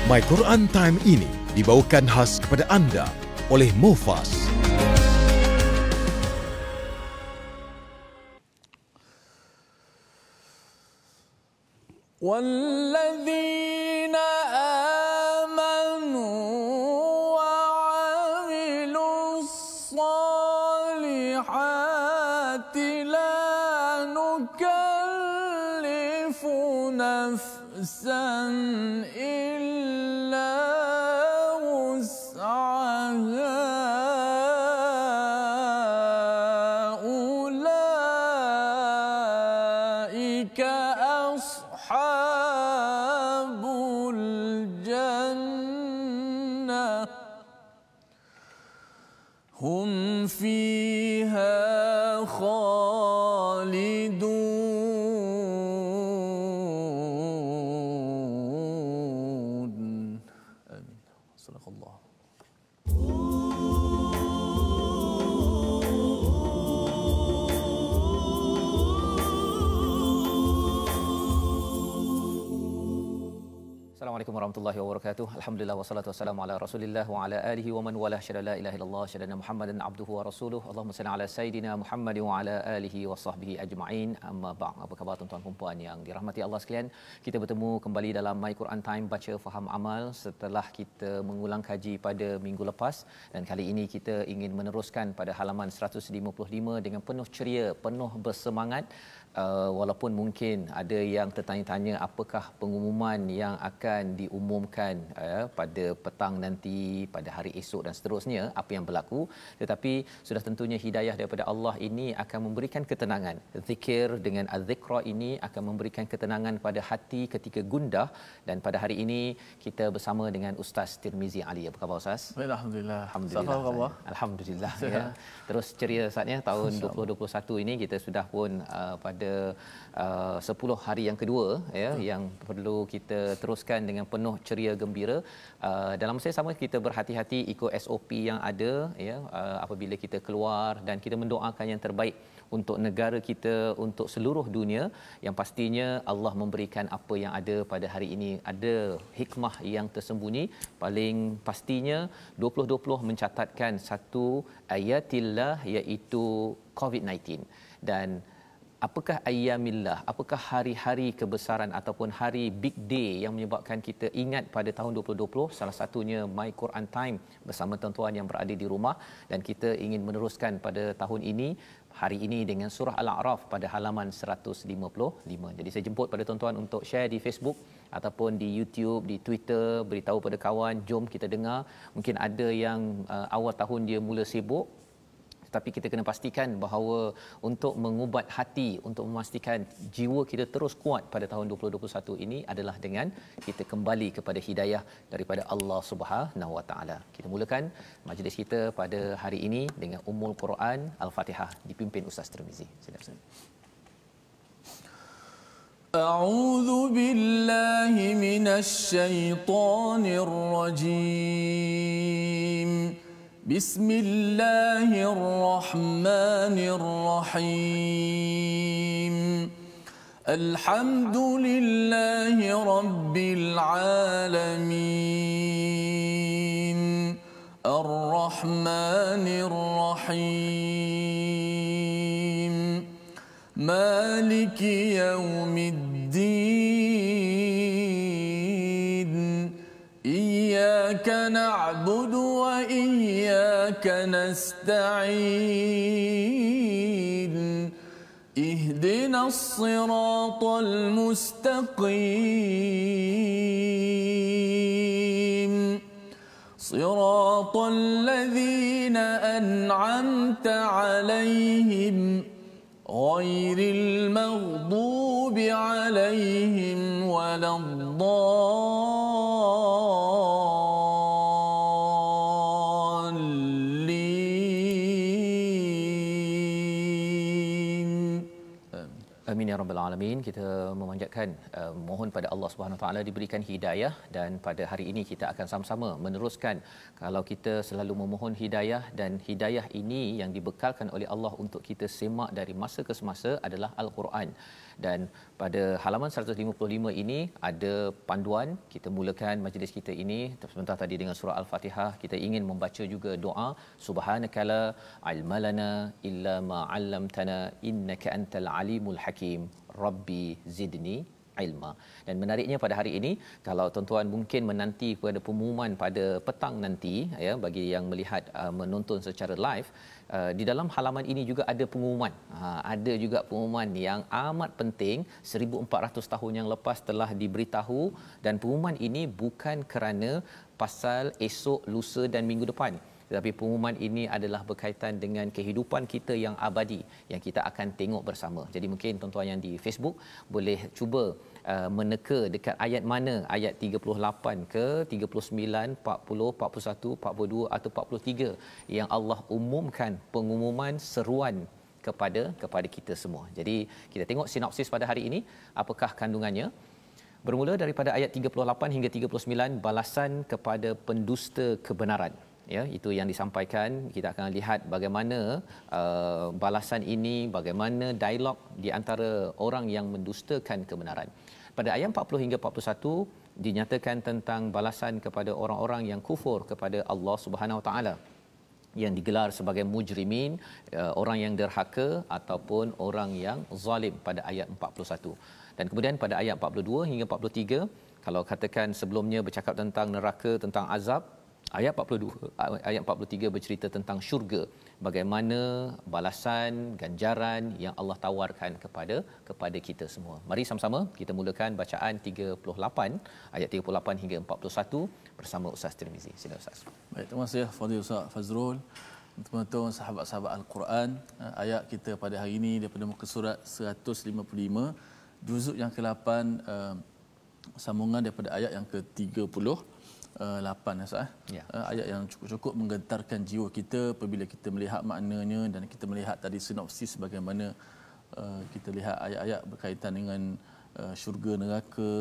My Quran Time ini dibawakan khas kepada anda oleh Mufas. والذين آمنوا وعملوا الصالحات لا نكلف نفسا إلا وسعها أولئك أصحاب الجنة هم فيها خالدون آمين صدق الله. Assalamualaikum warahmatullahi wabarakatuh. Alhamdulillah wassalatu wassalamu ala Rasulillah wa ala alihi wa man wala syada la ilaha illallah syada Muhammadan abduhu wa rasuluhu. Allahumma salli ala sayidina Muhammad wa ala alihi wa sahbihi ajma'in. Amma ba'd. Apa khabar tuan-tuan dan puan yang dirahmati Allah sekalian? Kita bertemu kembali dalam My Quran Time baca faham amal setelah kita mengulang kaji pada minggu lepas, dan kali ini kita ingin meneruskan pada halaman 155 dengan penuh ceria, penuh bersemangat. Walaupun mungkin ada yang tertanya-tanya apakah pengumuman yang akan diumumkan pada petang nanti, pada hari esok dan seterusnya, apa yang berlaku, tetapi sudah tentunya hidayah daripada Allah ini akan memberikan ketenangan. Zikir dengan az-zikra ini akan memberikan ketenangan pada hati ketika gundah, dan pada hari ini kita bersama dengan Ustaz Tirmizi Ali. Apa khabar Ustaz? Alhamdulillah. Alhamdulillah. Alhamdulillah ya. Terus ceria saatnya tahun 2021 ini kita sudah pun pada 10 hari yang kedua ya, yang perlu kita teruskan dengan penuh ceria gembira. Dalam masa yang sama kita berhati-hati ikut SOP yang ada ya, apabila kita keluar, dan kita mendoakan yang terbaik untuk negara kita, untuk seluruh dunia, yang pastinya Allah memberikan apa yang ada pada hari ini. Ada hikmah yang tersembunyi. Paling pastinya 2020 mencatatkan satu ayatillah, iaitu COVID-19. Dan apakah ayyamillah, apakah hari-hari kebesaran ataupun hari big day yang menyebabkan kita ingat pada tahun 2020? Salah satunya My Quran Time bersama tuan-tuan yang berada di rumah, dan kita ingin meneruskan pada tahun ini, hari ini, dengan surah Al-A'raf pada halaman 155. Jadi saya jemput pada tuan-tuan untuk share di Facebook ataupun di YouTube, di Twitter, beritahu pada kawan, jom kita dengar. Mungkin ada yang awal tahun dia mula sibuk, tapi kita kena pastikan bahawa untuk mengubat hati, untuk memastikan jiwa kita terus kuat pada tahun 2021 ini adalah dengan kita kembali kepada hidayah daripada Allah Subhanahu Wa Taala. Kita mulakan majlis kita pada hari ini dengan Ummul Quran Al-Fatihah dipimpin Ustaz Tirmizi. Silakan. أعوذ بالله من الشيطان الرجيم بسم الله الرحمن الرحيم الحمد لله رب العالمين الرحمن الرحيم مالك يوم الدين إياك نعبد وإياك نستعين اهدنا الصراط المستقيم صراط الذين أنعمت عليهم غير المغضوب عليهم ولا الضالين. Amin ya rabbal alamin. Kita memanjatkan doakan, mohon pada Allah Subhanahu Wa Taala diberikan hidayah, dan pada hari ini kita akan sama-sama meneruskan. Kalau kita selalu memohon hidayah, dan hidayah ini yang dibekalkan oleh Allah untuk kita semak dari masa ke semasa adalah Al-Quran. Dan pada halaman 155 ini ada panduan. Kita mulakan majlis kita ini sebentar tadi dengan surah Al-Fatihah. Kita ingin membaca juga doa subhanakala ilmalana illa ma 'allamtana innaka antal alimul hakim rabbi zidni ilma. Dan menariknya pada hari ini, kalau tuan-tuan mungkin menanti pada pengumuman pada petang nanti, ya, bagi yang melihat menonton secara live, di dalam halaman ini juga ada pengumuman. Ada juga pengumuman yang amat penting 1400 tahun yang lepas telah diberitahu, dan pengumuman ini bukan kerana pasal esok, lusa dan minggu depan. Tetapi pengumuman ini adalah berkaitan dengan kehidupan kita yang abadi yang kita akan tengok bersama. Jadi mungkin tuan-tuan yang di Facebook boleh cuba meneka dekat ayat mana, ayat 38 ke 39, 40, 41, 42 atau 43 yang Allah umumkan pengumuman seruan kepada kita semua. Jadi kita tengok sinopsis pada hari ini, apakah kandungannya. Bermula daripada ayat 38 hingga 39, balasan kepada pendusta kebenaran. Ya, itu yang disampaikan. Kita akan lihat bagaimana balasan ini, bagaimana dialog di antara orang yang mendustakan kebenaran. Pada ayat 40 hingga 41 dinyatakan tentang balasan kepada orang-orang yang kufur kepada Allah Subhanahu Wa Taala, yang digelar sebagai mujrimin, orang yang derhaka ataupun orang yang zalim pada ayat 41. Dan kemudian pada ayat 42 hingga 43, kalau katakan sebelumnya bercakap tentang neraka, tentang azab, ayat 42, ayat 43 bercerita tentang syurga, bagaimana balasan, ganjaran yang Allah tawarkan kepada kita semua. Mari sama-sama kita mulakan bacaan 38 ayat 38 hingga 41 bersama Ustaz Tirmizi. Sila Ustaz. Baik, terima kasih Fadil Ustaz Fazrul. Teman-teman sahabat-sahabat Al-Quran, ayat kita pada hari ini daripada muka surat 155, juzuk yang ke-8, sambungan daripada ayat yang ke-30. 8 ya. Ayat yang cukup menggetarkan jiwa kita apabila kita melihat maknanya, dan kita melihat tadi sinopsis bagaimana kita lihat ayat-ayat berkaitan dengan syurga neraka,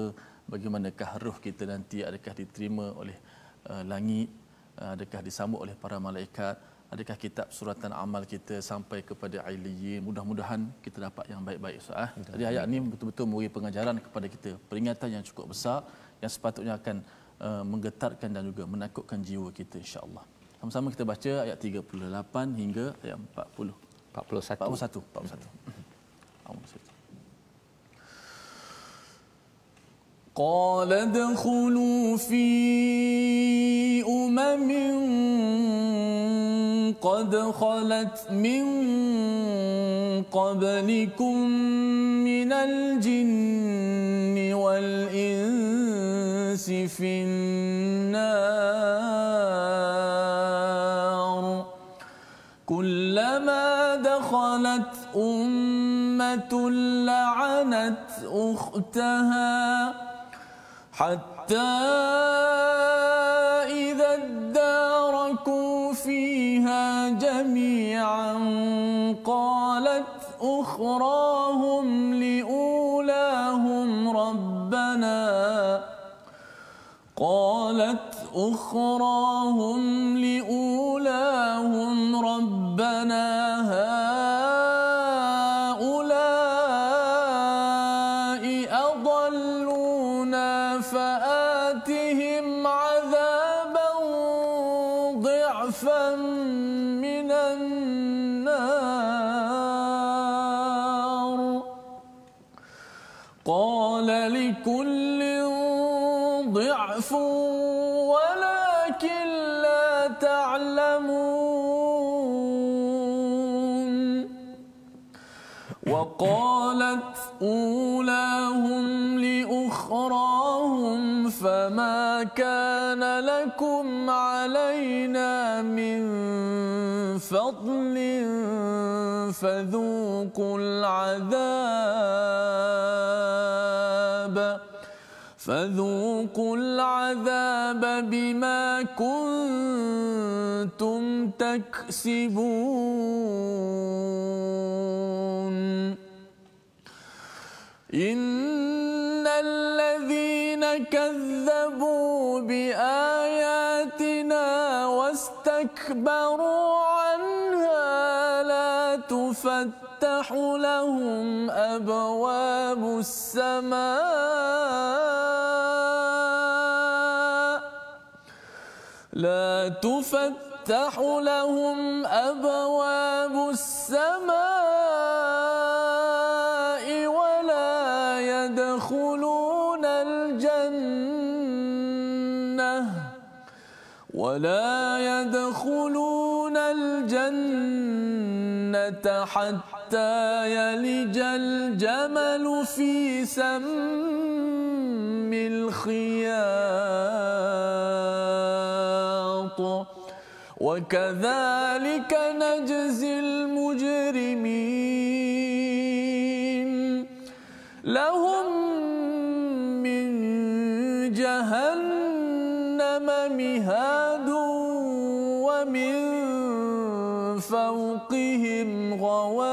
bagaimanakah roh kita nanti, adakah diterima oleh langit, adakah disambut oleh para malaikat, adakah kitab suratan amal kita sampai kepada Ailiyin. Mudah-mudahan kita dapat yang baik-baik Ustaz. Jadi ayat ini betul-betul memberi pengajaran kepada kita, peringatan yang cukup besar yang sepatutnya akan menggetarkan dan juga menakutkan jiwa kita, insya-Allah. Sama-sama kita baca ayat 38 hingga ayat 41. قال ادخلوا في قد خلت من قبلكم من الجن والإنس في النار كلما دخلت أمة لعنت أختها حتى إذا اداركوا فيها جميعا قالت أخراهم لأولاهم ربنا هؤلاء أضلونا فآتهم عذابا ضعفا من النار قال لكل ضعف ولكن لا تعلمون وقالت أولاهم لأخراهم فما كان لكم علينا من فضل فذوقوا العذاب بما كنتم تكسبون إن كذبوا بآياتنا واستكبروا عنها لا تفتح لهم أبواب السماء ولا يدخلون الجنة حتى يلج الجمل في سم الخياط وكذلك نجزي المجرمين لهم من جهنم مهاد ومن فوقهم غواش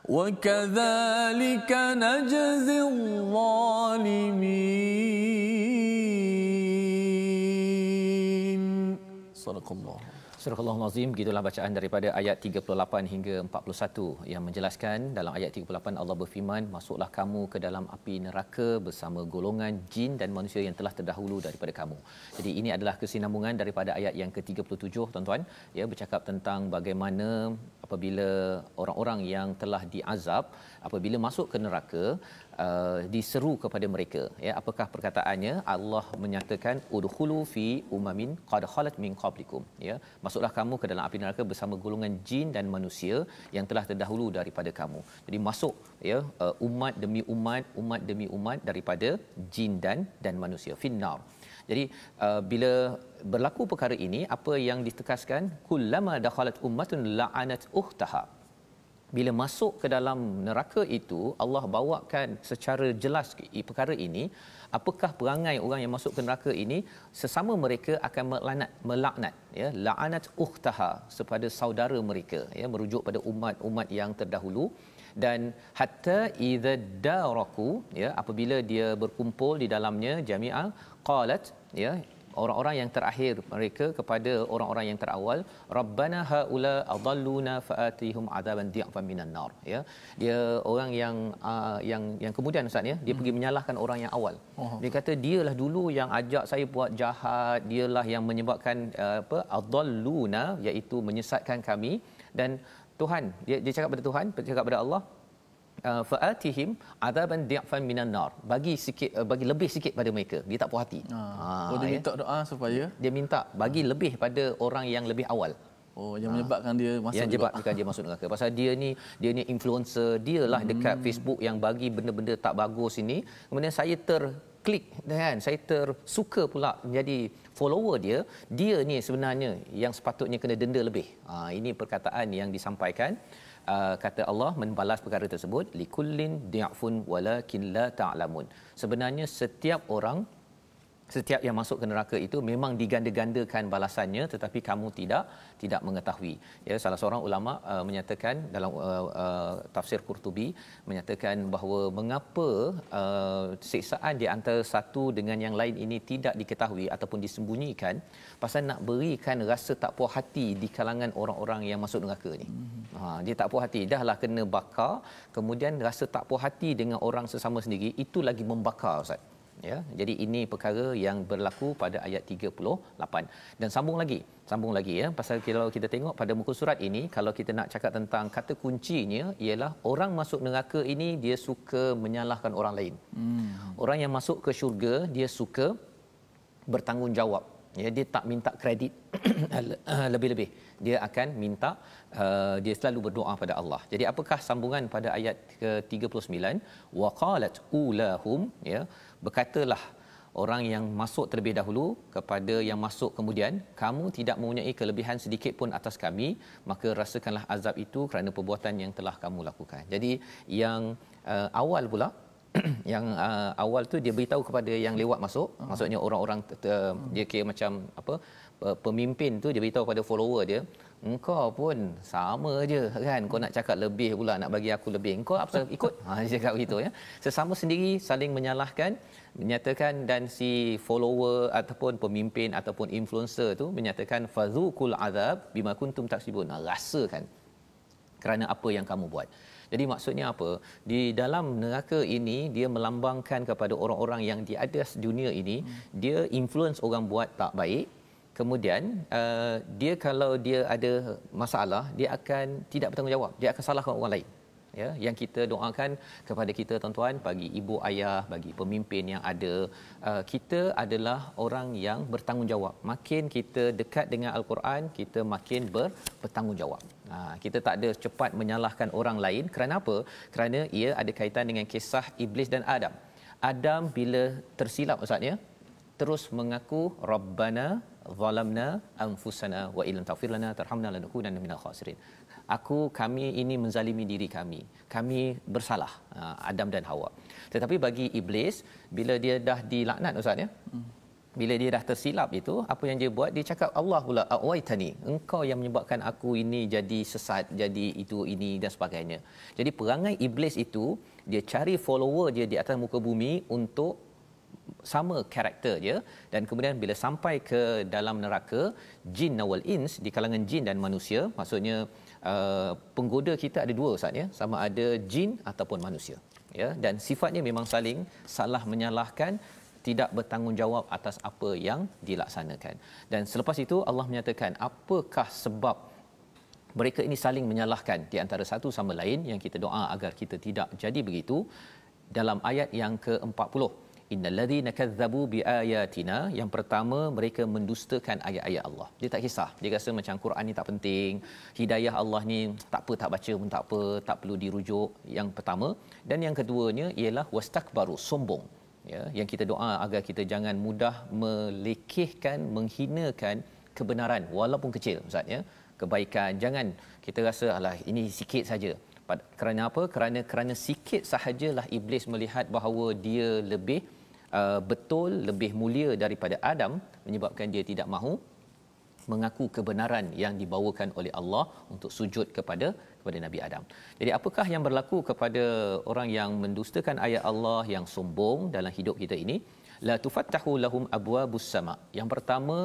وكذلك نجزي الظالمين. صدق الله. Surah Al-Azim, begitulah bacaan daripada ayat 38 hingga 41 yang menjelaskan dalam ayat 38 Allah berfirman, masuklah kamu ke dalam api neraka bersama golongan jin dan manusia yang telah terdahulu daripada kamu. Jadi ini adalah kesinambungan daripada ayat yang ke-37 tuan-tuan, ya, bercakap tentang bagaimana apabila orang-orang yang telah diazab apabila masuk ke neraka diseru kepada mereka, ya, apakah perkataannya? Allah menyatakan udkhulu fi umamin qad khalat min qablikum, ya, masuklah kamu ke dalam api neraka bersama golongan jin dan manusia yang telah terdahulu daripada kamu. Jadi masuk, ya, umat demi umat, umat demi umat daripada jin dan manusia finnar. Jadi bila berlaku perkara ini, apa yang ditekaskan? Kullama dakhalat ummatun la'anat ukhtaha. Bila masuk ke dalam neraka itu, Allah bawakan secara jelas perkara ini. Apakah perangai orang yang masuk ke neraka ini? Sesama mereka akan melaknat, ya, la'anat ukhtaha, kepada saudara mereka, ya, merujuk pada umat-umat yang terdahulu. Dan hatta idza daraku, ya, apabila dia berkumpul di dalamnya jami'ah, qalat, ya, orang-orang yang terakhir mereka kepada orang-orang yang terawal, rabbana haula adalluna faatihum adaban dhi'fan minan nar, ya, dia orang yang kemudian ustaz, ya, dia pergi menyalahkan orang yang awal. Dia kata dialah dulu yang ajak saya buat jahat, dialah yang menyebabkan adalluna, iaitu menyesatkan kami. Dan Tuhan, dia cakap pada Tuhan, cakap pada Allah, faatihim adaban dhi'fan minan nar, bagi sikit, bagi lebih sikit pada mereka. Dia tak puas hati. Dia minta doa supaya dia minta bagi lebih pada orang yang lebih awal. Yang menyebabkan dia masuk, yang menyebabkan dia masuk neraka. Pasal dia ni influencer, dialah dekat Facebook yang bagi benda-benda tak bagus ini. Kemudian saya terklik, kan, saya tersuka pula menjadi follower dia ni sebenarnya yang sepatutnya kena denda lebih. Ini perkataan yang disampaikan. Kata Allah membalas perkara tersebut, likullin di'fun walakin la ta'lamun. Sebenarnya setiap orang, setiap yang masuk ke neraka itu memang diganda-gandakan balasannya, tetapi kamu tidak mengetahui. Ya, salah seorang ulama menyatakan dalam tafsir Qurtubi menyatakan bahawa mengapa siksaan di antara satu dengan yang lain ini tidak diketahui ataupun disembunyikan, pasal nak berikan rasa tak puas hati di kalangan orang-orang yang masuk neraka ni. Dia tak puas hati, dahlah kena bakar, kemudian rasa tak puas hati dengan orang sesama sendiri, itu lagi membakar, ustaz. Ya, jadi ini perkara yang berlaku pada ayat 38. Dan sambung lagi, ya, pasal kalau kita tengok pada muka surat ini, kalau kita nak cakap tentang kata kuncinya ialah orang masuk neraka ini dia suka menyalahkan orang lain. Orang yang masuk ke syurga dia suka bertanggungjawab, ya, dia tak minta kredit lebih-lebih, dia akan minta dia selalu berdoa pada Allah. Jadi apakah sambungan pada ayat ke-39? Waqalat ulahum, ya, berkatalah orang yang masuk terlebih dahulu kepada yang masuk kemudian, kamu tidak mempunyai kelebihan sedikit pun atas kami, maka rasakanlah azab itu kerana perbuatan yang telah kamu lakukan. Jadi yang awal pula yang awal tu dia beritahu kepada yang lewat masuk, maksudnya orang-orang dia kira macam apa, pemimpin tu dia beritahu pada follower dia, engkau pun sama je kan, kau nak cakap lebih pula, nak bagi aku lebih, engkau apa ikut. Dia cakap begitu ya. Sesama sendiri saling menyalahkan, menyatakan, dan si follower ataupun pemimpin ataupun influencer tu menyatakan fadzuqul azab bima kuntum taksibun, rasakan kerana apa yang kamu buat. Jadi maksudnya apa? Di dalam neraka ini dia melambangkan kepada orang-orang yang di atas dunia ini, dia influence orang buat tak baik. Kemudian dia kalau dia ada masalah, dia akan tidak bertanggungjawab, dia akan salahkan orang lain. Ya, yang kita doakan kepada kita tuan-tuan, bagi ibu ayah, bagi pemimpin yang ada, kita adalah orang yang bertanggungjawab. Makin kita dekat dengan al-Quran, kita makin bertanggungjawab. Kita tak ada cepat menyalahkan orang lain. Kerana apa? Kerana ia ada kaitan dengan kisah Iblis dan Adam. Adam bila tersilap ustaznya, terus mengaku Rabbana zalamna anfusana wa illam taghfir lana tarhamna lanakunanna minal khasirin. Kami ini menzalimi diri kami. Kami bersalah, Adam dan Hawa. Tetapi bagi Iblis, bila dia dah dilaknat ustaz ya, bila dia dah tersilap itu, apa yang dia buat? Dia cakap Allah pula, awaitani, engkau yang menyebabkan aku ini jadi sesat, jadi itu ini dan sebagainya. Jadi perangai Iblis itu, dia cari follower dia di atas muka bumi untuk sama karakter dia, dan kemudian bila sampai ke dalam neraka, jin wal ins, di kalangan jin dan manusia, maksudnya penggoda kita ada dua ustaz ya, sama ada jin ataupun manusia ya, dan sifatnya memang saling salah menyalahkan, tidak bertanggungjawab atas apa yang dilaksanakan. Dan selepas itu Allah menyatakan apakah sebab mereka ini saling menyalahkan di antara satu sama lain, yang kita doa agar kita tidak jadi begitu. Dalam ayat yang ke-40, innallazina kazzabu biayatina, yang pertama mereka mendustakan ayat-ayat Allah. Dia tak kisah, dia rasa macam Quran ni tak penting, hidayah Allah ni tak apa, tak baca pun tak apa, tak perlu dirujuk. Yang pertama. Dan yang keduanya ialah wastakbaru, sombong ya, yang kita doa agar kita jangan mudah melekehkan, menghinakan kebenaran walaupun kecil ustaz ya, kebaikan. Jangan kita rasa alah ini sikit saja. Kerana apa? Kerana sikit sahajalah Iblis melihat bahawa dia lebih betul, lebih mulia daripada Adam, menyebabkan dia tidak mahu mengaku kebenaran yang dibawakan oleh Allah untuk sujud kepada Nabi Adam. Jadi apakah yang berlaku kepada orang yang mendustakan ayat Allah, yang sombong dalam hidup kita ini? La tufattahu lahum abwabus sama. Yang pertama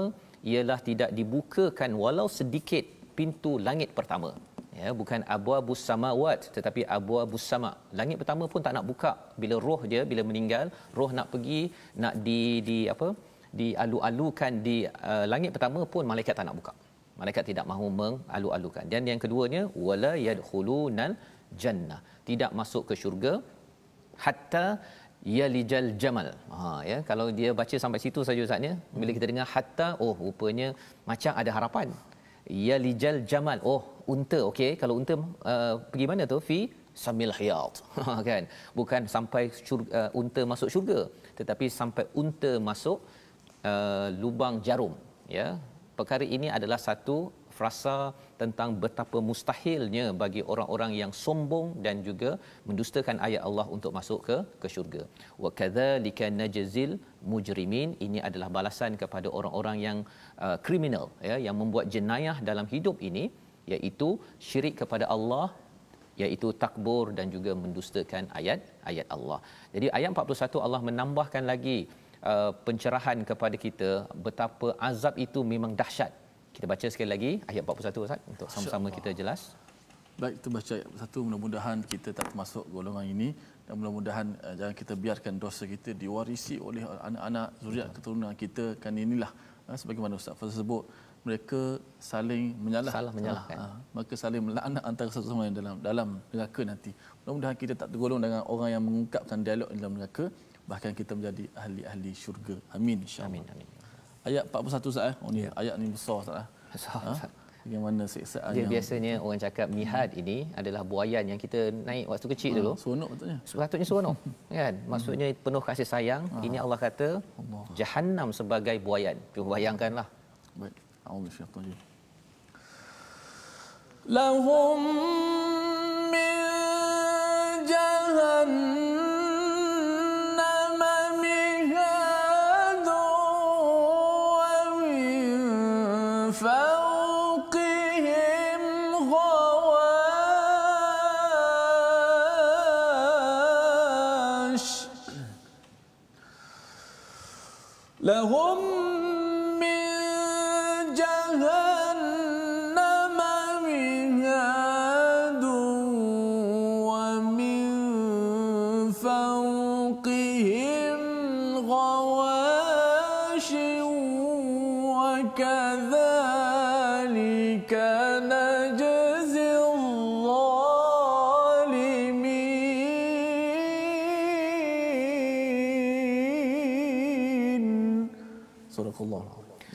ialah tidak dibukakan walau sedikit pintu langit pertama. Ya, bukan abwabus samawat tetapi abwabus sama. Langit pertama pun tak nak buka. Bila roh dia, bila meninggal, roh nak pergi, nak dialu-alukan di langit pertama pun malaikat tak nak buka. Malaikat tidak mahu mengalu-alukan. Dan yang keduanya, wala yadkhulunal jannah, tidak masuk ke syurga hatta yalijal jamal. Ya, kalau dia baca sampai situ saja ustaznya, bila kita dengar hatta, oh rupanya macam ada harapan. Yalijal jamal, oh unta, okey, kalau unta pergi mana tu? Fi samil hiyat. Kan, bukan sampai unta masuk syurga, tetapi sampai unta masuk lubang jarum ya. Perkara ini adalah satu frasa tentang betapa mustahilnya bagi orang-orang yang sombong dan juga mendustakan ayat Allah untuk masuk ke syurga. Wa kadzalika najzil mujrimin, ini adalah balasan kepada orang-orang yang kriminal ya, yang membuat jenayah dalam hidup ini, iaitu syirik kepada Allah, iaitu takbur dan juga mendustakan ayat Allah. Jadi ayat 41 Allah menambahkan lagi pencerahan kepada kita betapa azab itu memang dahsyat. Kita baca sekali lagi ayat 41 Ustaz untuk sama-sama kita jelas. Baik, kita baca ayat 41, mudah-mudahan kita tak termasuk golongan ini, dan mudah-mudahan jangan kita biarkan dosa kita diwarisi oleh anak-anak zuriat keturunan kita. Kan inilah sebagaimana Ustaz Fazal sebut, mereka saling menyalahkan. Maka saling melaknat antara satu sama lain dalam neraka nanti. Mudah-mudahan kita tak tergolong dengan orang yang mengungkapkan dialog dalam neraka, bahkan kita menjadi ahli-ahli syurga. Amin insya-Allah. Amin. Ayat 41 Ustaz Oh ni ayat ni besar Ustaz. Besar. Bagaimana siksaan dia yang biasanya orang cakap mihad ini adalah buaian yang kita naik waktu kecil dulu. Seronok betulnya. Sepatutnya seronok kan? Maksudnya penuh kasih sayang. Ini Allah kata Jahannam sebagai buaian. Cuba bayangkanlah. Baik. A'udzubillahi lahum min jahannam فوقهم لهم من جهنم مهاد ومن فوقهم غواش وكذلك نجزي الظالمين. صدق الله.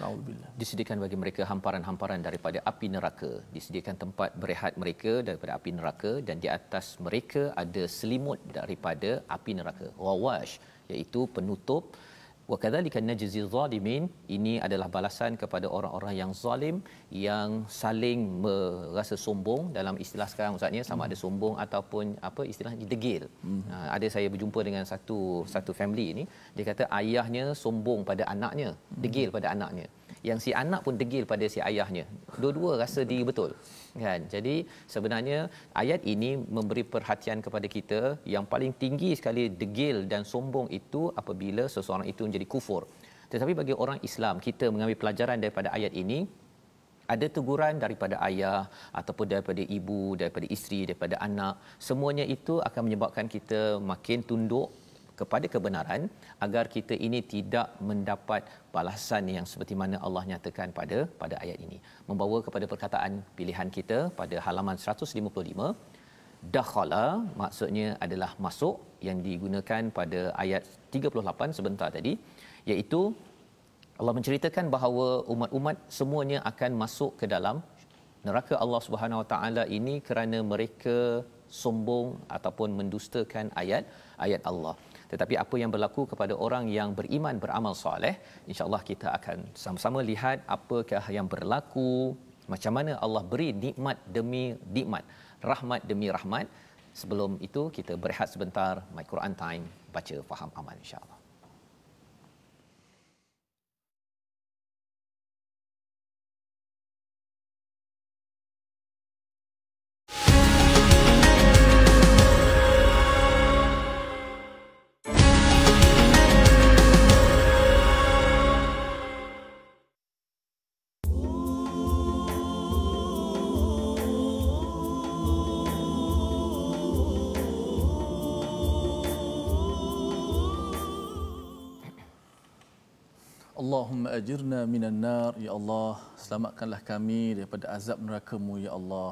Na'udzubillah. Disediakan bagi mereka hamparan-hamparan daripada api neraka, disediakan tempat berehat mereka daripada api neraka, dan di atas mereka ada selimut daripada api neraka, ghawash, iaitu penutup. Wa kadzalika najzi zalimin, ini adalah balasan kepada orang-orang yang zalim, yang saling merasa sombong. Dalam istilah sekarang ustaznya, sama ada sombong ataupun apa istilahnya, degil. Ada saya berjumpa dengan satu family ini, dia kata ayahnya sombong pada anaknya, degil pada anaknya. Yang si anak pun degil pada si ayahnya. Dua-dua rasa diri betul. Kan? Jadi sebenarnya ayat ini memberi perhatian kepada kita, yang paling tinggi sekali degil dan sombong itu apabila seseorang itu menjadi kufur. Tetapi bagi orang Islam, kita mengambil pelajaran daripada ayat ini, ada teguran daripada ayah ataupun daripada ibu, daripada isteri, daripada anak, semuanya itu akan menyebabkan kita makin tunduk kepada kebenaran, agar kita ini tidak mendapat balasan yang seperti mana Allah nyatakan pada ayat ini. Membawa kepada perkataan pilihan kita pada halaman 155, dakhala maksudnya adalah masuk, yang digunakan pada ayat 38 sebentar tadi, iaitu Allah menceritakan bahawa umat-umat semuanya akan masuk ke dalam neraka Allah Subhanahu Wa Taala ini kerana mereka sombong ataupun mendustakan ayat Allah. Tetapi apa yang berlaku kepada orang yang beriman, beramal soleh, insya-Allah kita akan sama-sama lihat apakah yang berlaku, macam mana Allah beri nikmat demi nikmat, rahmat demi rahmat. Sebelum itu kita berehat sebentar, My Quran Time, baca faham amal insya-Allah. Allahumma ajirna minan nar, ya Allah, selamatkanlah kami daripada azab neraka-Mu, ya Allah.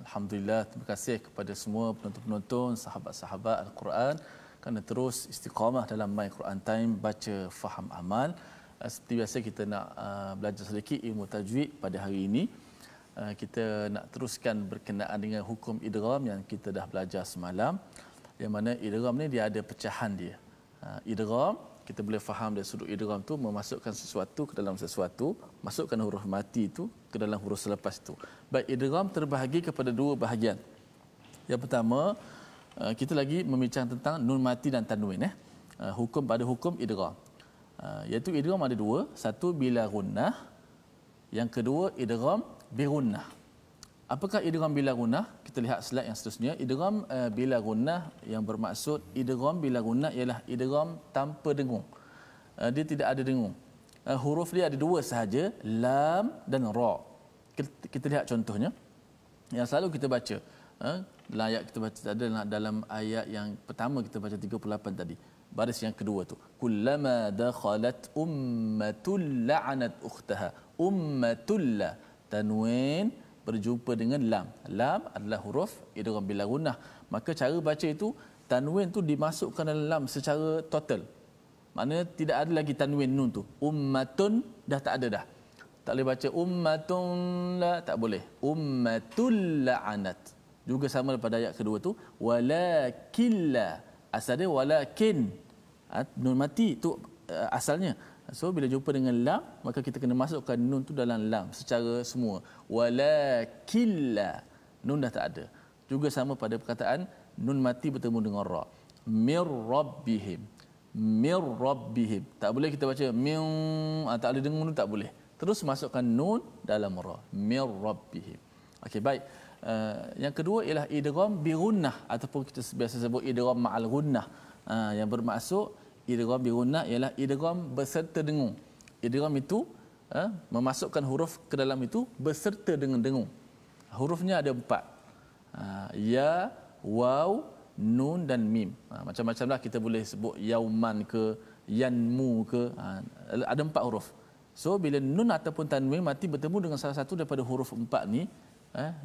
Alhamdulillah, terima kasih kepada semua penonton-penonton, sahabat-sahabat Al-Quran kerana terus istiqamah dalam My Quran Time, baca faham amal. Seperti biasa kita nak belajar sedikit ilmu tajwid pada hari ini. Kita nak teruskan berkenaan dengan hukum idgham yang kita dah belajar semalam. Yang mana idgham ni dia ada pecahan dia. Idgham kita boleh faham dari sudut idgham tu memasukkan sesuatu ke dalam sesuatu, masukkan huruf mati itu ke dalam huruf selepas itu. Baik, idgham terbahagi kepada dua bahagian. Yang pertama, kita lagi membincang tentang nun mati dan tanwin. Hukum pada hukum idgham. Iaitu idgham ada dua, satu bila gunnah, yang kedua idgham bi gunnah. Apakah idgham bila gunnah? Kita lihat slide yang seterusnya. Idgham bila gunnah yang bermaksud idgham bila gunnah ialah idgham tanpa dengung. Dia tidak ada dengung. Huruf dia ada dua sahaja, lam dan ra. Kita lihat contohnya. Yang selalu kita baca. Dalam ayat kita baca ada dalam ayat yang pertama kita baca 38 tadi. Baris yang kedua tu. Kullama dakhalat ummatul la'anat ukhtaha. Ummatul la. Tanwin berjumpa dengan lam. Lam adalah huruf idgham bila gunnah. Maka cara baca itu, tanwin tu dimasukkan dalam lam secara total. Maknanya tidak ada lagi tanwin nun tu. Ummatun dah tak ada dah. Tak boleh baca ummatun la, tak boleh. Ummatul la'anat. Juga sama pada ayat kedua tu, walakin la. Asal dia walakin. Nun mati tu asalnya. So bila jumpa dengan lam, maka kita kena masukkan nun tu dalam lam secara semua. Walakilla, nun dah tak ada. Juga sama pada perkataan nun mati bertemu dengan ra. Mir rabbihim. Mir rabbihim. Tak boleh kita baca min, tak ada dengung nun, tak boleh. Terus masukkan nun dalam ra. Mir rabbihim. Okey, baik. Yang kedua ialah idgham bi gunnah ataupun kita biasa sebut idgham ma'al gunnah. Yang bermaksud idgham bi gunnah ialah idgham berserta dengung. Idgham itu memasukkan huruf ke dalam itu berserta dengan dengung. Hurufnya ada 4. Ya, waw, nun dan mim. Macam-macamlah kita boleh sebut yauman ke, yanmu ke. Ada 4 huruf. So bila nun ataupun tanwin mati bertemu dengan salah satu daripada huruf 4 ni,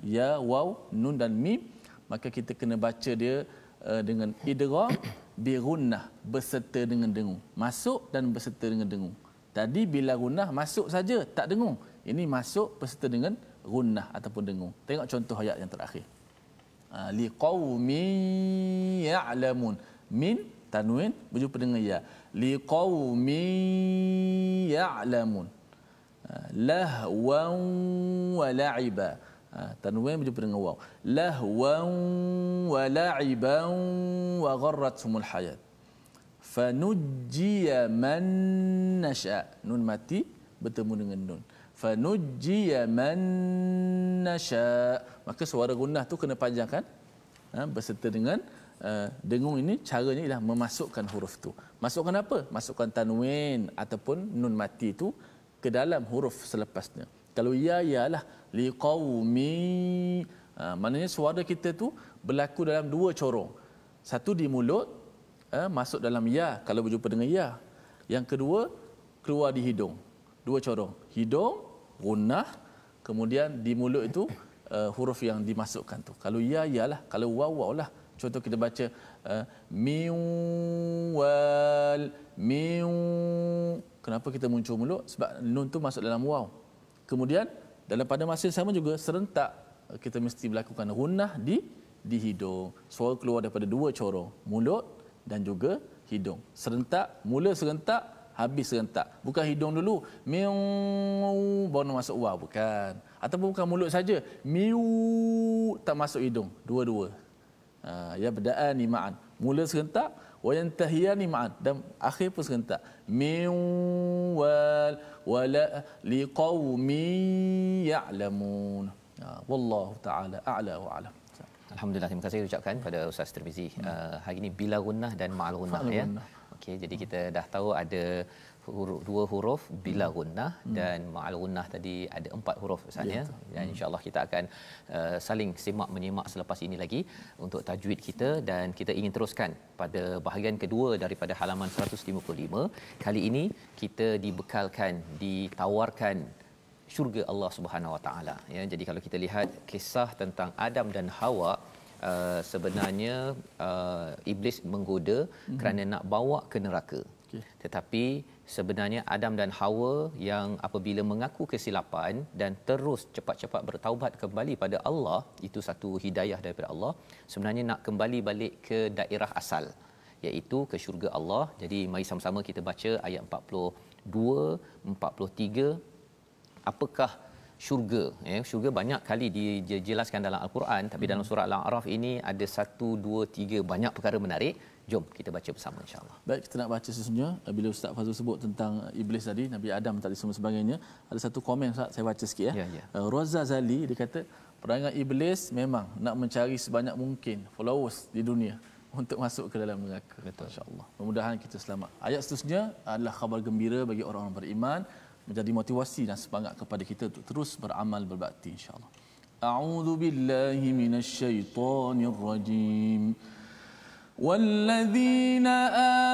ya, waw, nun dan mim, maka kita kena baca dia dengan idgham bi gunnah berserta dengan dengung. Masuk dan berserta dengan dengung. Tadi bila gunnah masuk saja tak dengung. Ini masuk berserta dengan gunnah ataupun dengung. Tengok contoh ayat yang terakhir. Liqaumin ya'lamun. Min tanwin berjumpa dengan ya. Liqaumin ya'lamun. Lahwan wa la'iba. Tanwin berjumpa dengan waw. Lahwan wa la'iban wa gharrathumul hayat. Fanujjiya man nasha. Nun mati bertemu dengan nun. Fanujjiya man nasha. Maka suara gunnah tu kena panjangkan berserta dengan dengung. Ini caranya ialah memasukkan huruf tu. Masukkan apa? Masukkan tanwin ataupun nun mati tu ke dalam huruf selepasnya. Kalau ya, yalah liqaumi. Maknanya suara kita tu berlaku dalam 2 corong. Satu di mulut, masuk dalam ya kalau berjumpa dengan ya. Yang kedua keluar di hidung. 2 corong. Hidung gunnah, kemudian di mulut itu huruf yang dimasukkan tu. Kalau ya, yalah. Kalau waw, waw lah. Contoh kita baca miwal, miw. Kenapa kita muncul mulut? Sebab nun tu masuk dalam waw. Kemudian dalam pada masa yang sama juga serentak kita mesti melakukan gunnah di hidung. Suara keluar daripada 2 corong, mulut dan juga hidung. Serentak, mula serentak, habis serentak. Bukan hidung dulu, miu baru masuk waw, bukan. Ataupun bukan mulut saja, miu tak masuk hidung, dua-dua. Ya berdaan ma'an. Mula serentak, wa yantahiyani ma'an, dan akhir pun serentak. Miu wal wala liqaumin ya'lamun. Wallahu taala a'la wa a'lam. Alhamdulillah, terima kasih ucapkan pada Ustaz Tirmizi. Hari ini bila gunnah dan ma'al gunnah ya. Okey, jadi kita dah tahu ada 2 huruf bila gunnah dan ma'al gunnah tadi ada 4 huruf Ustaz ya. Dan insya-Allah kita akan saling simak menyimak selepas ini lagi untuk tajwid kita, dan kita ingin teruskan pada bahagian kedua daripada halaman 155. Kali ini kita dibekalkan, ditawarkan syurga Allah Subhanahu Wa Taala ya. Jadi kalau kita lihat kisah tentang Adam dan Hawa, sebenarnya iblis menggoda kerana nak bawa ke neraka. Tetapi sebenarnya Adam dan Hawa yang apabila mengaku kesilapan dan terus cepat-cepat bertaubat kembali pada Allah, itu satu hidayah daripada Allah. Sebenarnya nak kembali balik ke daerah asal, iaitu ke syurga Allah. Jadi mari sama-sama kita baca ayat 42, 43. Apakah syurga? Syurga banyak kali dijelaskan dalam Al-Quran, tapi dalam surah Al-A'raf ini ada 1, 2, 3 banyak perkara menarik. Jom kita baca bersama insya-Allah. Baik, kita nak baca sesungguhnya bila Ustaz Fazul sebut tentang iblis tadi, Nabi Adam tadi semua sebagainya. Ada satu komen Ustaz, saya baca sikit ya. Razazali dia kata perangai iblis memang nak mencari sebanyak mungkin followers di dunia untuk masuk ke dalam neraka. Insya-Allah. Mudah-mudahan kita selamat. Ayat seterusnya adalah khabar gembira bagi orang-orang beriman, menjadi motivasi dan semangat kepada kita untuk terus beramal berbakti insya-Allah. A'udzu billahi minasyaitonir rajim. والذين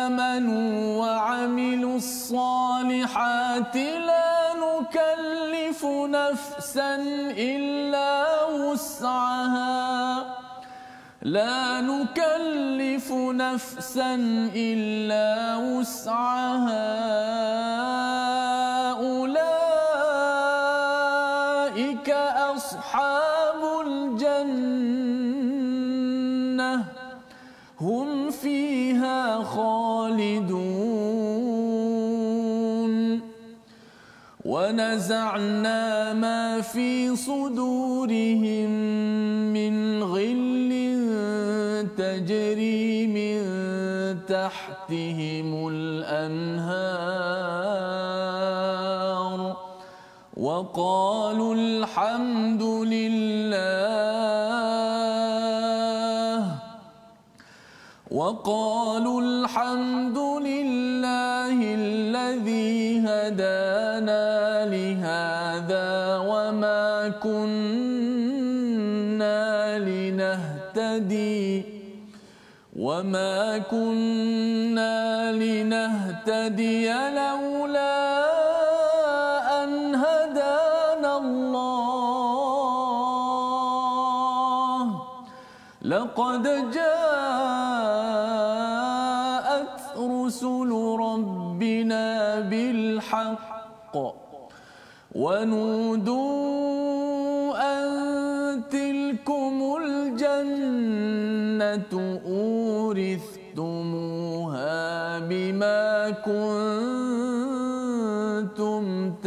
آمنوا وعملوا الصالحات لا نكلف نفسا إلا وسعها لا نكلف نفسا إلا وسعها أولئك أصحاب الجنة هم فيها خالدون ونزعنا ما في صدورهم من غل تجري من تحتهم الأنهار وقالوا الحمد لله وقالوا الحمد لله الذي هدانا لهذا وما كنا لنهتدي لولا أن هدانا الله لقد جاءت رسل ربنا بالحق ونودوا أن تلكم الجنة أورثتموها بما كنتم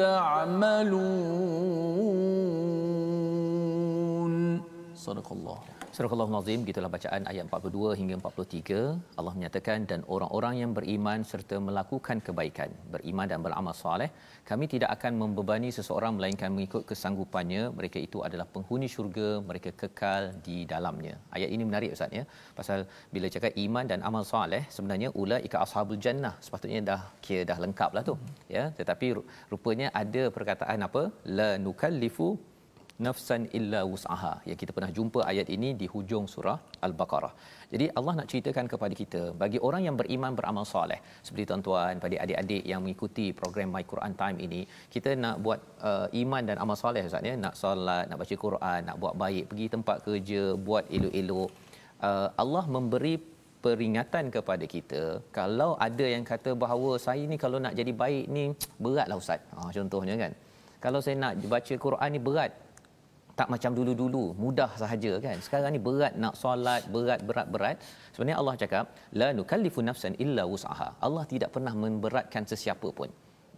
تعملون صدق الله. Surah Al-Nazim, gitulah bacaan ayat 42 hingga 43. Allah menyatakan, dan orang-orang yang beriman serta melakukan kebaikan, beriman dan beramal soleh, kami tidak akan membebani seseorang melainkan mengikut kesanggupannya. Mereka itu adalah penghuni syurga, mereka kekal di dalamnya. Ayat ini menarik Ustaz ya. Pasal bila cakap iman dan amal soleh, sebenarnya ulaika ashabul jannah. Sepatutnya dah lengkaplah tu. Ya, tetapi rupanya ada perkataan apa? La nukallifu nafsan illa wus'aha, yang kita pernah jumpa ayat ini di hujung surah Al-Baqarah. Jadi Allah nak ceritakan kepada kita, bagi orang yang beriman beramal soleh, seperti tuan-tuan, pada adik-adik yang mengikuti program My Quran Time ini, kita nak buat iman dan amal soleh Ustaz ya, nak solat, nak baca Quran, nak buat baik, pergi tempat kerja, buat elok-elok. Allah memberi peringatan kepada kita, kalau ada yang kata bahawa saya ni kalau nak jadi baik ni beratlah Ustaz. Contohnya kan, kalau saya nak baca Quran ni berat, tak macam dulu-dulu mudah sahaja kan, sekarang ni berat nak solat, berat. Sebenarnya Allah cakap la nukallifu nafsan illa wus'aha. Allah tidak pernah memberatkan sesiapa pun.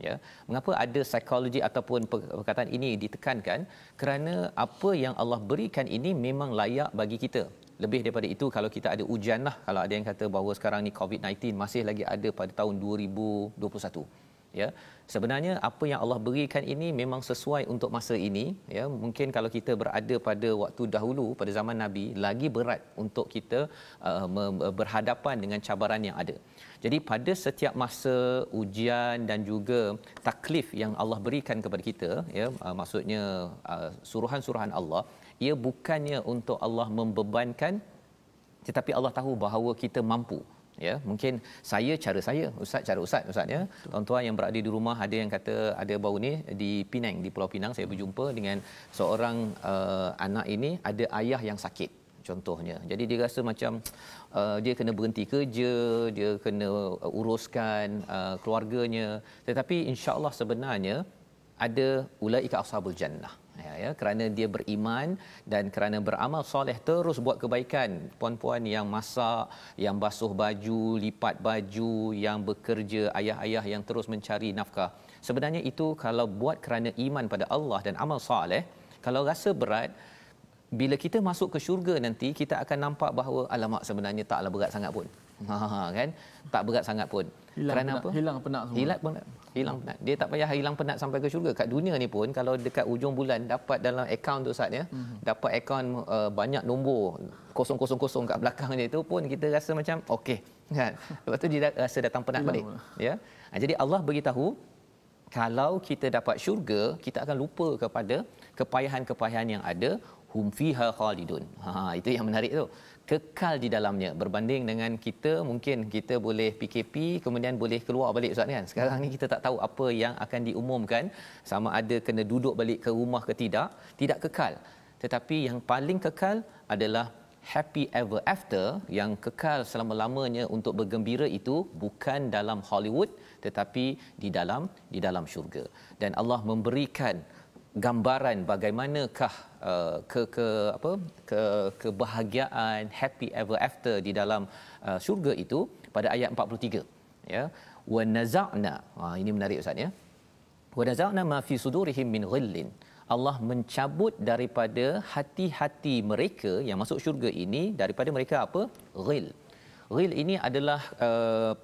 Ya, mengapa ada psikologi ataupun perkataan ini ditekankan? Kerana apa yang Allah berikan ini memang layak bagi kita. Lebih daripada itu, kalau kita ada ujian lah, kalau ada yang kata bahawa sekarang ni COVID-19 masih lagi ada pada tahun 2021. Ya, sebenarnya apa yang Allah berikan ini memang sesuai untuk masa ini. Ya, mungkin kalau kita berada pada waktu dahulu, pada zaman Nabi, lagi berat untuk kita berhadapan dengan cabaran yang ada. Jadi pada setiap masa ujian dan juga taklif yang Allah berikan kepada kita, ya, maksudnya suruhan-suruhan Allah, ia bukannya untuk Allah membebankan, tetapi Allah tahu bahawa kita mampu. Ya, mungkin saya cara saya, ustaz cara ustaz ya. Tuan-tuan yang berada di rumah, ada yang kata, ada baru ni di Penang, di Pulau Pinang, saya berjumpa dengan seorang anak ini ada ayah yang sakit contohnya. Jadi dia rasa macam dia kena berhenti kerja, dia kena uruskan keluarganya, tetapi insya-Allah sebenarnya ada ulaika ashabul jannah. Ya, kerana dia beriman dan kerana beramal soleh, terus buat kebaikan. Puan-puan yang masak, yang basuh baju, lipat baju, yang bekerja, ayah-ayah yang terus mencari nafkah. Sebenarnya itu kalau buat kerana iman pada Allah dan amal soleh, kalau rasa berat, bila kita masuk ke syurga nanti, kita akan nampak bahawa alamak, sebenarnya taklah berat sangat pun. Kan? Tak berat sangat pun. Kerana apa? Hilang penat semua. Hilang penat. Dia tak payah hilang penat sampai ke syurga. Kat dunia ni pun, kalau dekat ujung bulan dapat dalam akaun tu Ustaz ya, dapat akaun banyak nombor 000 kat belakang dia tu pun kita rasa macam okey kan. Lepas tu dia rasa datang penat balik. Ya. Jadi Allah beritahu, kalau kita dapat syurga, kita akan lupa kepada kepayahan-kepayahan yang ada. Hum fiha khalidun. Itu yang menarik tu. Kekal di dalamnya, berbanding dengan kita, mungkin kita boleh PKP kemudian boleh keluar balik Ustaz kan. Sekarang ni kita tak tahu apa yang akan diumumkan, sama ada kena duduk balik ke rumah ke tidak kekal. Tetapi yang paling kekal adalah happy ever after, yang kekal selama-lamanya untuk bergembira itu bukan dalam Hollywood tetapi di dalam syurga. Dan Allah memberikan gambaran bagaimanakah kebahagiaan happy ever after di dalam syurga itu pada ayat 43 ya. Wa naza'na, ini menarik Ustaz ya. Wa naza'na ma fi sudurihim min ghillin. Allah mencabut daripada hati-hati mereka yang masuk syurga ini, daripada mereka apa? Ghil. Ghil ini adalah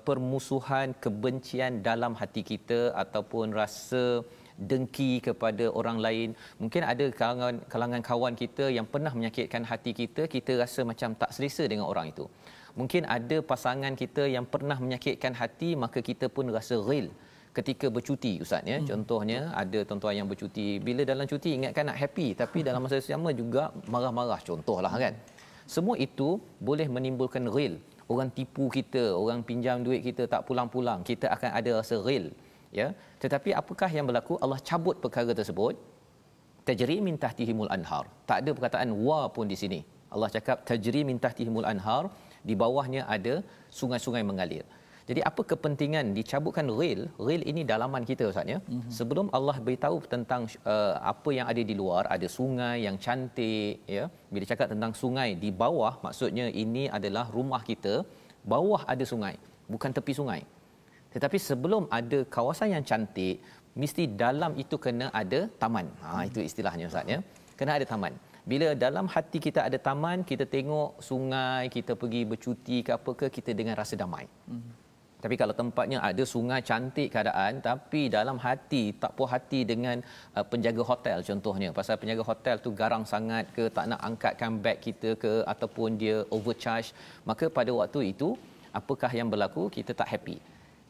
permusuhan, kebencian dalam hati kita ataupun rasa dengki kepada orang lain. Mungkin ada kalangan kawan kita yang pernah menyakitkan hati kita, kita rasa macam tak selesa dengan orang itu. Mungkin ada pasangan kita yang pernah menyakitkan hati, maka kita pun rasa ghil ketika bercuti, ustaz ya. Contohnya ada tuan-tuan yang bercuti, bila dalam cuti ingatkan nak happy, tapi dalam masa yang sama juga marah-marah, contohlah kan. Semua itu boleh menimbulkan ghil. Orang tipu kita, orang pinjam duit kita tak pulang-pulang, kita akan ada rasa ghil, ya. Tetapi apakah yang berlaku? Allah cabut perkara tersebut. Tajri min tahtihimul anhar. Tak ada perkataan wa pun di sini. Allah cakap tajri min tahtihimul anhar, di bawahnya ada sungai-sungai mengalir. Jadi apa kepentingan dicabutkan ghil? Ghil ini dalaman kita, ustaz ya. Sebelum Allah beritahu tentang apa yang ada di luar, ada sungai yang cantik, ya. Bila cakap tentang sungai di bawah, maksudnya ini adalah rumah kita, bawah ada sungai, bukan tepi sungai. Tetapi sebelum ada kawasan yang cantik, mesti dalam itu kena ada taman. Itu istilahnya, ustaz ya. Kena ada taman. Bila dalam hati kita ada taman, kita tengok sungai, kita pergi bercuti ke apa ke, kita dengan rasa damai. Tapi kalau tempatnya ada sungai cantik keadaan, tapi dalam hati tak puas hati dengan penjaga hotel contohnya, pasal penjaga hotel tu garang sangat ke, tak nak angkatkan beg kita ke, ataupun dia overcharge, maka pada waktu itu apakah yang berlaku? Kita tak happy.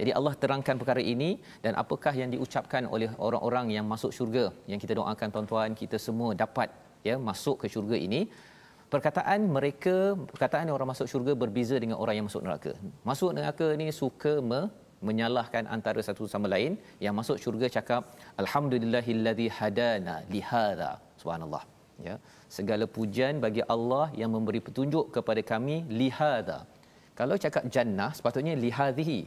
Jadi Allah terangkan perkara ini, dan apakah yang diucapkan oleh orang-orang yang masuk syurga, yang kita doakan tuan-tuan kita semua dapat ya masuk ke syurga ini. Perkataan orang masuk syurga berbeza dengan orang yang masuk neraka. Masuk neraka ni suka menyalahkan antara satu sama lain. Yang masuk syurga cakap alhamdulillahillazi hadana lihadza. Subhanallah, ya. Segala pujian bagi Allah yang memberi petunjuk kepada kami lihadza. Kalau cakap jannah sepatutnya lihadhihi,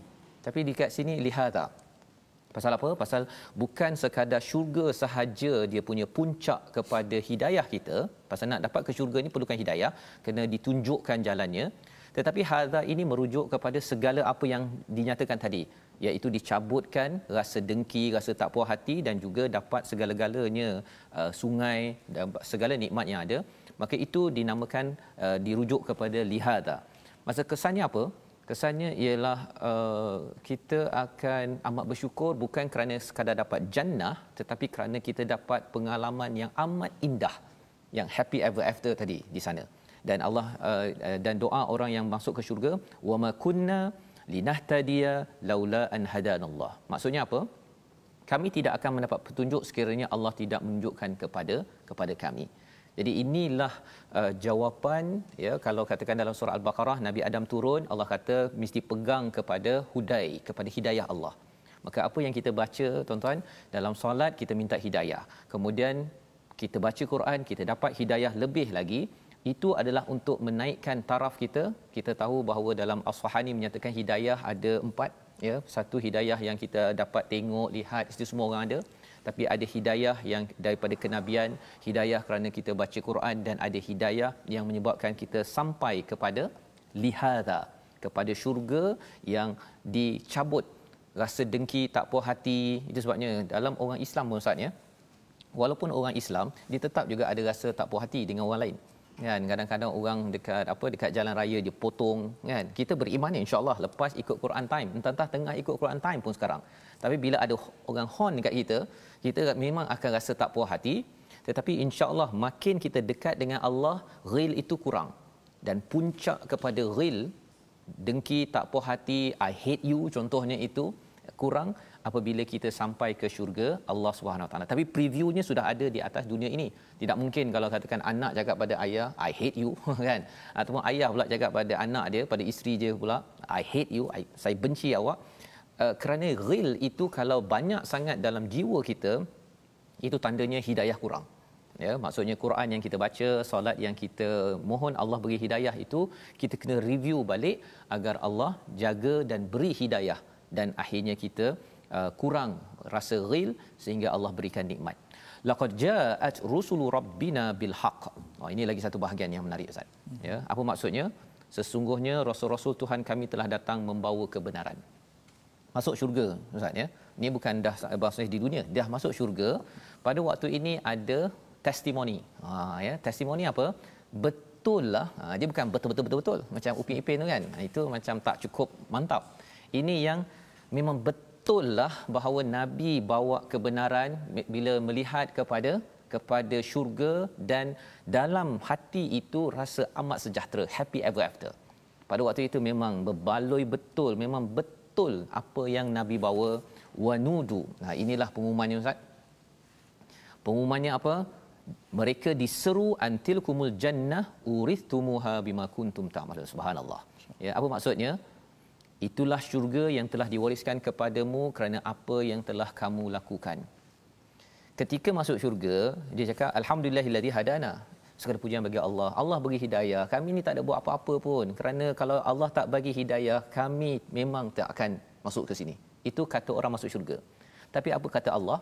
tapi dekat sini lihadza. Pasal apa? Pasal bukan sekadar syurga sahaja dia punya puncak kepada hidayah kita. Pasal nak dapat ke syurga ni perlukan hidayah, kena ditunjukkan jalannya. Tetapi hadza ini merujuk kepada segala apa yang dinyatakan tadi, iaitu dicabutkan rasa dengki, rasa tak puas hati, dan juga dapat segala-galanya sungai dan segala nikmat yang ada. Maka itu dinamakan dirujuk kepada lihadza. Masa kesannya apa? Kesannya ialah kita akan amat bersyukur bukan kerana sekadar dapat jannah, tetapi kerana kita dapat pengalaman yang amat indah, yang happy ever after tadi di sana. Dan Allah dan doa orang yang masuk ke syurga, wa ma kunna linahtadiya laula an hadanallah. Maksudnya apa? Kami tidak akan mendapat petunjuk sekiranya Allah tidak menunjukkan kepada kami. Jadi inilah jawapan, ya. Kalau katakan dalam surah Al-Baqarah, Nabi Adam turun, Allah kata mesti pegang kepada hudai, kepada hidayah Allah. Maka apa yang kita baca, tuan-tuan, dalam solat kita minta hidayah. Kemudian kita baca Quran, kita dapat hidayah lebih lagi. Itu adalah untuk menaikkan taraf kita. Kita tahu bahawa dalam As-Sahani menyatakan hidayah ada 4, ya. Satu hidayah yang kita dapat tengok, lihat, itu semua orang ada. Tapi ada hidayah yang daripada kenabian, hidayah kerana kita baca Quran, dan ada hidayah yang menyebabkan kita sampai kepada lihadza, kepada syurga yang dicabut rasa dengki, tak puas hati. Itu sebabnya dalam orang Islam pun, ustaz ya, walaupun orang Islam, dia tetap juga ada rasa tak puas hati dengan orang lain. Kan, kadang-kadang orang dekat jalan raya dia potong, kan. Kita beriman insya-Allah lepas ikut Quran time, entah tengah ikut Quran time pun sekarang. Tapi bila ada orang horn dekat kita, kita memang akan rasa tak puas hati. Tetapi insya-Allah makin kita dekat dengan Allah, ghil itu kurang. Dan puncak kepada ghil, dengki, tak puas hati, I hate you contohnya, itu kurang apabila kita sampai ke syurga Allah Subhanahu Wa Taala. Tapi previewnya sudah ada di atas dunia ini. Tidak mungkin kalau katakan anak cakap pada ayah, I hate you, kan? Ataupun ayah pula cakap pada anak dia, pada isteri dia pula, I hate you, saya benci awak. Kerana ghil itu kalau banyak sangat dalam jiwa kita, itu tandanya hidayah kurang. Ya, maksudnya Quran yang kita baca, solat yang kita mohon Allah beri hidayah, itu kita kena review balik agar Allah jaga dan beri hidayah, dan akhirnya kita kurang rasa ghil sehingga Allah berikan nikmat. Laqad ja'at rusulu rabbina bil haqq. Ini lagi satu bahagian yang menarik, ustaz. Ya, apa maksudnya? Sesungguhnya rasul-rasul Tuhan kami telah datang membawa kebenaran. Masuk syurga, ustaz ya. Ini bukan dah bahasa di dunia, dah masuk syurga. Pada waktu ini ada testimoni. Ya, testimoni apa? Betul lah. Dia bukan betul macam Upin Ipin tu kan. Itu macam tak cukup mantap. Ini yang memang betul lah bahawa Nabi bawa kebenaran bila melihat kepada syurga, dan dalam hati itu rasa amat sejahtera, happy ever after. Pada waktu itu memang berbaloi betul, memang betul apa yang Nabi bawa. Wanudu. Nah, inilah pengumumannya Ustaz. Pengumumannya apa? Mereka diseru antilkumul jannah urithumuha bima kuntum ta'malun. Subhanallah. Ya, apa maksudnya? Itulah syurga yang telah diwariskan kepadamu kerana apa yang telah kamu lakukan. Ketika masuk syurga, dia cakap alhamdulillahillazi hadana. Segala pujian bagi Allah. Allah bagi hidayah. Kami ni tak ada buat apa-apa pun. Kerana kalau Allah tak bagi hidayah, kami memang tak akan masuk ke sini. Itu kata orang masuk syurga. Tapi apa kata Allah?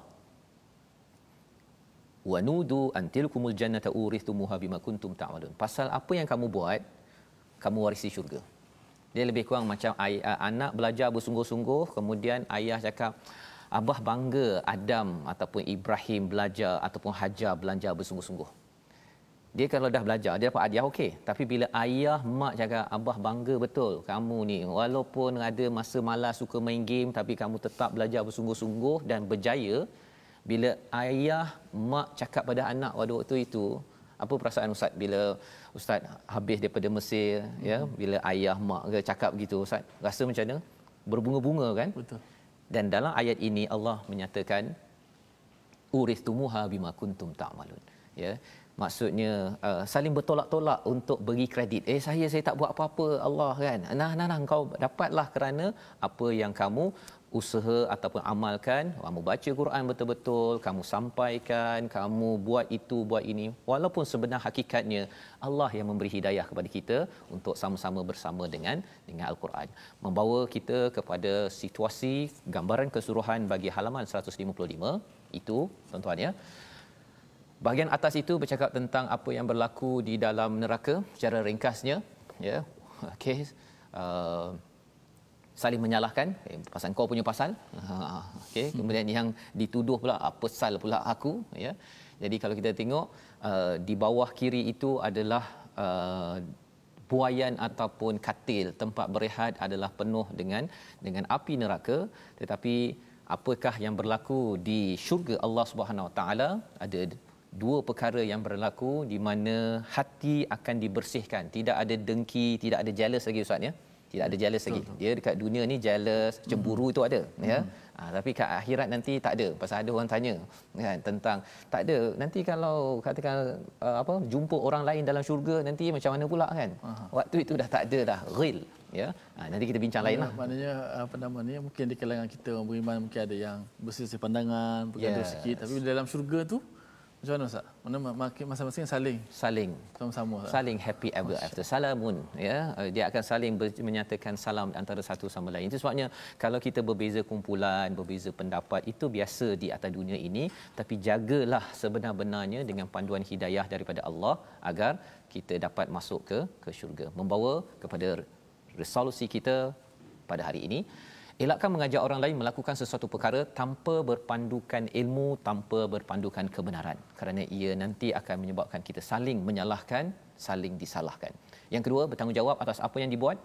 Wa nudu antilkumul jannata urithumuha bima kuntum ta'malun. Pasal apa yang kamu buat, kamu warisi syurga. Dia lebih kurang macam anak belajar bersungguh-sungguh, kemudian ayah cakap, abah bangga Adam ataupun Ibrahim belajar ataupun Hajar belajar bersungguh-sungguh. Dia kalau dah belajar, dia dapat hadiah okey. Tapi bila ayah, mak cakap, abah bangga betul kamu ni. Walaupun ada masa malas suka main game, tapi kamu tetap belajar bersungguh-sungguh dan berjaya. Bila ayah, mak cakap pada anak pada waktu itu, apa perasaan Ustaz bila Ustaz habis daripada Mesir, ya, bila ayah, mak cakap begitu, Ustaz, rasa macam mana? Berbunga-bunga kan? Betul. Dan dalam ayat ini Allah menyatakan urithumuha bima kuntum ta'malun. Ya. Maksudnya saling bertolak-tolak untuk bagi kredit. Saya tak buat apa-apa Allah kan. Nah kau dapatlah kerana apa yang kamu usaha ataupun amalkan, kamu baca Quran betul-betul, kamu sampaikan, kamu buat itu, buat ini. Walaupun sebenar hakikatnya Allah yang memberi hidayah kepada kita untuk sama-sama bersama dengan Al-Quran. Membawa kita kepada situasi gambaran keseluruhan bagi halaman 155 itu tuan-tuan ya. Bahagian atas itu bercakap tentang apa yang berlaku di dalam neraka secara ringkasnya, ya. Okey. Saling menyalahkan, pasal kau punya pasal. Okey, kemudian yang dituduh pula apa sal pula aku, ya. Jadi kalau kita tengok di bawah kiri itu adalah buaian ataupun katil, tempat berehat adalah penuh dengan api neraka. Tetapi apakah yang berlaku di syurga Allah Subhanahu Wa Taala? Ada dua perkara yang berlaku di mana hati akan dibersihkan. Tidak ada dengki, tidak ada jealous lagi Ustaz ya. Tidak ada jealous lagi. Dia dekat dunia ni jealous, cemburu itu ada ya. Tapi kat akhirat nanti tak ada. Pasal ada orang tanya kan tentang tak ada. Nanti kalau katakan jumpa orang lain dalam syurga nanti macam mana pula kan. Waktu itu dah tak ada dah real ya. Nanti kita bincang lainlah. Maknanya apa nama ni mungkin di kalangan kita orang beriman mungkin ada yang bersih pandangan, bergaduh sikit, tapi dalam syurga tu macam mana Ustaz? Mana masing-masing saling sama-sama saling happy ever after. Salamun ya, dia akan saling menyatakan salam antara satu sama lain. Itu sebabnya kalau kita berbeza kumpulan, berbeza pendapat itu biasa di atas dunia ini, tapi jagalah sebenar-benarnya dengan panduan hidayah daripada Allah agar kita dapat masuk ke syurga. Membawa kepada resolusi kita pada hari ini, elakkan mengajak orang lain melakukan sesuatu perkara tanpa berpandukan ilmu, tanpa berpandukan kebenaran. Kerana ia nanti akan menyebabkan kita saling menyalahkan, saling disalahkan. Yang kedua, bertanggungjawab atas apa yang dibuat.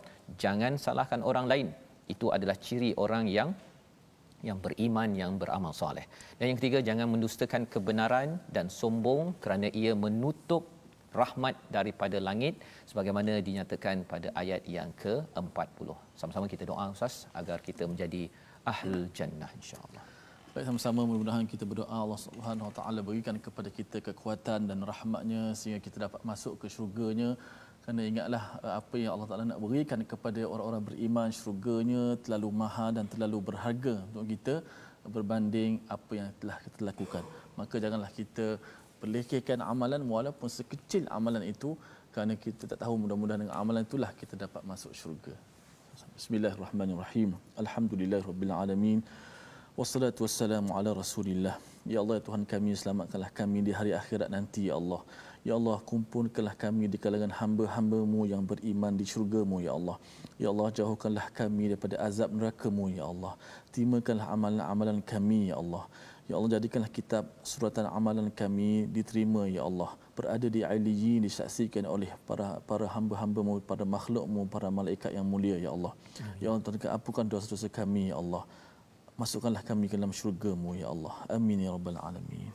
Jangan salahkan orang lain. Itu adalah ciri orang yang beriman, yang beramal soleh. Dan yang ketiga, jangan mendustakan kebenaran dan sombong kerana ia menutup rahmat daripada langit sebagaimana dinyatakan pada ayat yang ke-40. Sama-sama kita doa Ustaz agar kita menjadi ahlul jannah insya-Allah. Baik, sama-sama mudah-mudahan kita berdoa Allah Subhanahu Wa Taala berikan kepada kita kekuatan dan rahmat-Nya sehingga kita dapat masuk ke syurga-Nya. Kerana ingatlah apa yang Allah Taala nak berikan kepada orang-orang beriman, syurga-Nya terlalu mahal dan terlalu berharga untuk kita berbanding apa yang telah kita lakukan. Maka janganlah kita pelekehkan amalan walaupun sekecil amalan itu, kerana kita tak tahu, mudah-mudahan dengan amalan itulah kita dapat masuk syurga. Bismillahirrahmanirrahim. Alhamdulillahirabbil alamin. Wassalatu wassalamu ala Rasulillah. Ya Allah ya Tuhan kami, selamatkanlah kami di hari akhirat nanti ya Allah. Ya Allah, kumpulkanlah kami di kalangan hamba-hamba-Mu yang beriman di syurga-Mu ya Allah. Ya Allah, jauhkanlah kami daripada azab neraka-Mu ya Allah. Terimakanlah amalan-amalan kami ya Allah. Ya Allah, jadikanlah kitab suratan amalan kami diterima ya Allah, berada di Aliyin, disaksikan oleh para hamba-hamba-Mu, para makhluk-Mu, para malaikat yang mulia ya Allah. Ya Allah, Tuhan, ampunkan dosa-dosa kami ya Allah. Masukkanlah kami ke dalam syurga-Mu ya Allah. Amin ya rabbal alamin.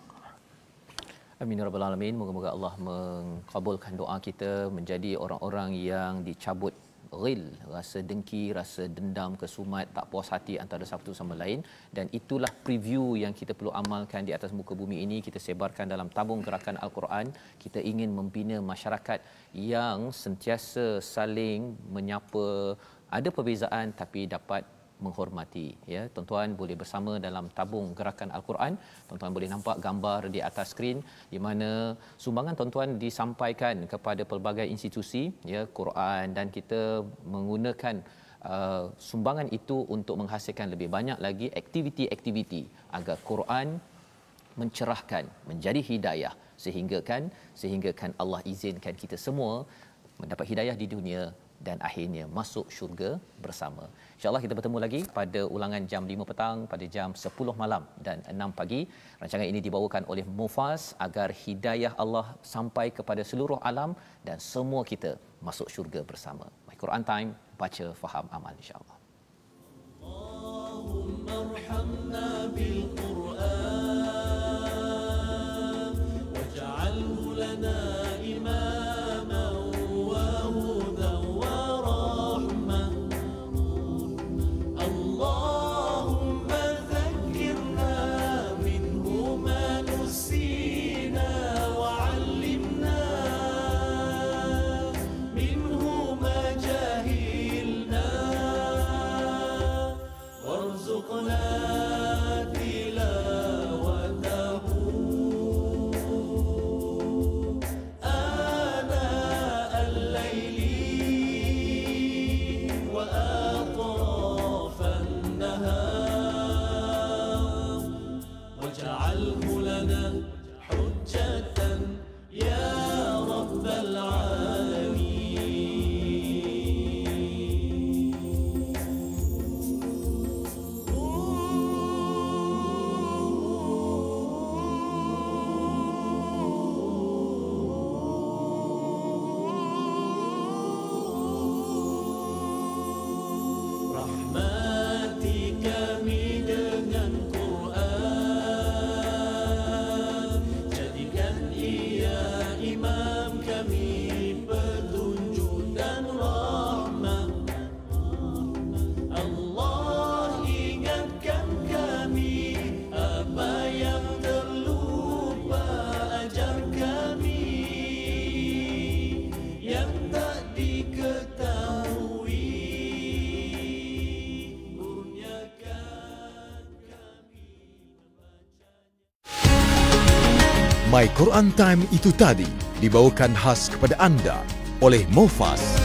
Amin ya rabbal alamin. Moga-moga Allah mengabulkan doa kita menjadi orang-orang yang dicabut ghil, rasa dengki, rasa dendam, kesumat, tak puas hati antara satu sama lain. Dan itulah preview yang kita perlu amalkan di atas muka bumi ini. Kita sebarkan dalam tabung gerakan Al-Quran. Kita ingin membina masyarakat yang sentiasa saling menyapa, ada perbezaan tapi dapat menghormati. Ya, tuan-tuan boleh bersama dalam tabung gerakan Al-Quran. Tuan-tuan boleh nampak gambar di atas skrin di mana sumbangan tuan-tuan disampaikan kepada pelbagai institusi, ya, Quran, dan kita menggunakan sumbangan itu untuk menghasilkan lebih banyak lagi aktiviti-aktiviti agar Quran mencerahkan, menjadi hidayah, sehinggakan Allah izinkan kita semua mendapat hidayah di dunia dan akhirnya masuk syurga bersama. InsyaAllah kita bertemu lagi pada ulangan jam 5 petang, pada jam 10 malam dan 6 pagi. Rancangan ini dibawakan oleh Mufas agar hidayah Allah sampai kepada seluruh alam dan semua kita masuk syurga bersama. My Quran Time, baca, faham, amal, insyaAllah. Allahumma arhamna bil Quran waj'alhu lana imaman wa hudan wa rahmah. Allahumma dhakkirna minhu ma nusina wa 'allimna minhu ma jahilna warzuqna My Quran Time itu tadi dibawakan khas kepada anda oleh Mufas.